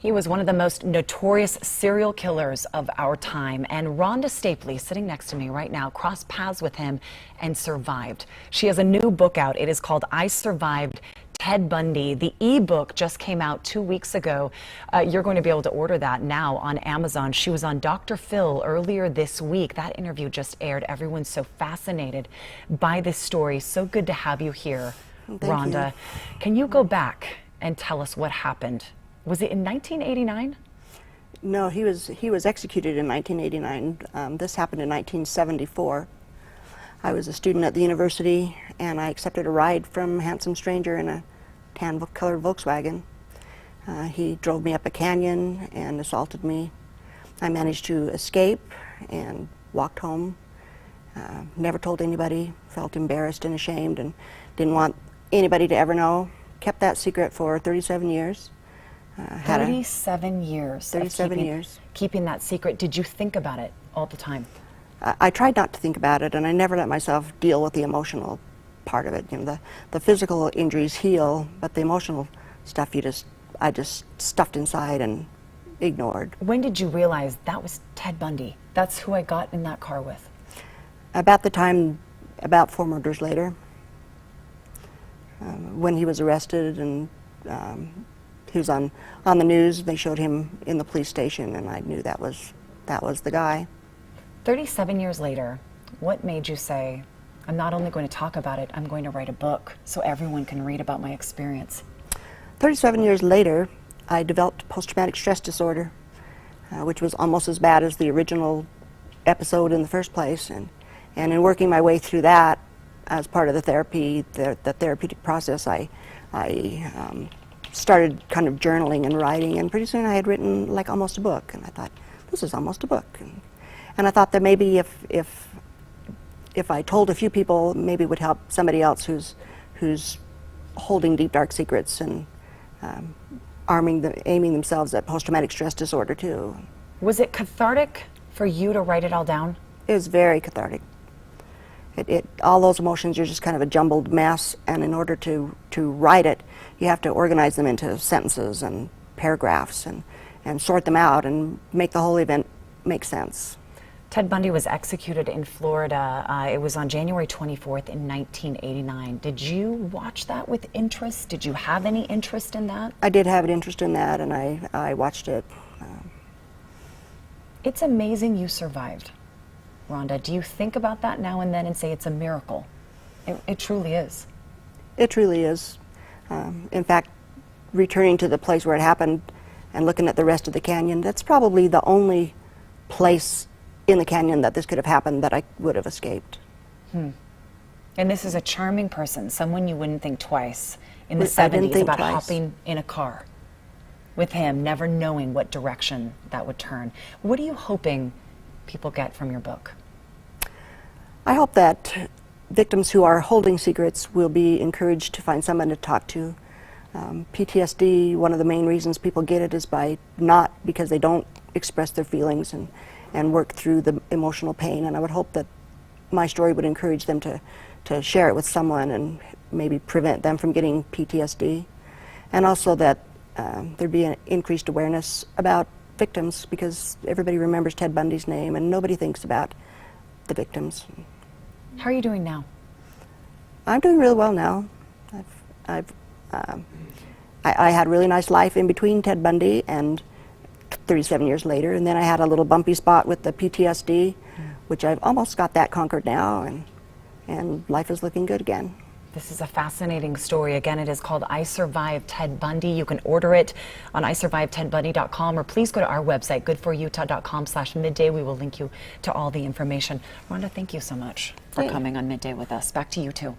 He was one of the most notorious serial killers of our time, and Rhonda Stapley, sitting next to me right now, crossed paths with him and survived. She has a new book out. It is called I Survived Ted Bundy. The ebook just came out 2 weeks ago. You're going to be able to order that now on Amazon. She was on Dr. Phil earlier this week. That interview just aired. Everyone's so fascinated by this story. So good to have you here, Rhonda. Can you go back and tell us what happened? Was it in 1989? No, he was executed in 1989. This happened in 1974. I was a student at the university, and I accepted a ride from a handsome stranger in a tan-colored Volkswagen. He drove me up a canyon and assaulted me. I managed to escape and walked home. Never told anybody, felt embarrassed and ashamed, and didn't want anybody to ever know. Kept that secret for 37 years. 37 years. 37 years. Keeping that secret. Did you think about it all the time? I tried not to think about it, and I never let myself deal with the emotional part of it. You know, the physical injuries heal, but the emotional stuff I just stuffed inside and ignored. When did you realize that was Ted Bundy? That's who I got in that car with. About 4 murders later, when he was arrested, and he was on the news. They showed him in the police station, and I knew that was the guy. 37 years later, what made you say, I'm not only going to talk about it, I'm going to write a book so everyone can read about my experience? 37 years later, I developed post-traumatic stress disorder, which was almost as bad as the original episode in the first place. And in working my way through that, as part of the therapeutic process, I started kind of journaling and writing, and pretty soon I had written like almost a book, and I thought, this is almost a book. And I thought that maybe if I told a few people, maybe it would help somebody else who's holding deep, dark secrets and aiming themselves at post-traumatic stress disorder too. Was it cathartic for you to write it all down? It was very cathartic. All those emotions are just kind of a jumbled mess, and in order to write it, you have to organize them into sentences and paragraphs and sort them out and make the whole event make sense. Ted Bundy was executed in Florida. It was on January 24th in 1989. Did you watch that with interest? Did you have any interest in that? I did have an interest in that, and I watched it. It's amazing you survived, Rhonda. Do you think about that now and then and say it's a miracle? It truly is. It truly is. In fact, returning to the place where it happened and looking at the rest of the canyon, that's probably the only place in the canyon that this could have happened that I would have escaped. And this is a charming person, someone you wouldn't think twice in the 70s about hopping in a car with him, never knowing what direction that would turn. What are you hoping people get from your book? I hope that victims who are holding secrets will be encouraged to find someone to talk to. PTSD, one of the main reasons people get it is not because they don't express their feelings and work through the emotional pain, and I would hope that my story would encourage them to share it with someone and maybe prevent them from getting PTSD, and also that there'd be an increased awareness about victims, because everybody remembers Ted Bundy's name and nobody thinks about the victims. How are you doing now? I'm doing really well now. I had a really nice life in between Ted Bundy and 37 years later, and then I had a little bumpy spot with the PTSD, which I've almost got that conquered now, and life is looking good again. This is a fascinating story. Again, it is called I Survived Ted Bundy. You can order it on isurvivedtedbundy.com, or please go to our website, goodforutah.com/midday. We will link you to all the information. Rhonda, thank you so much for coming on Midday with us. Back to you two.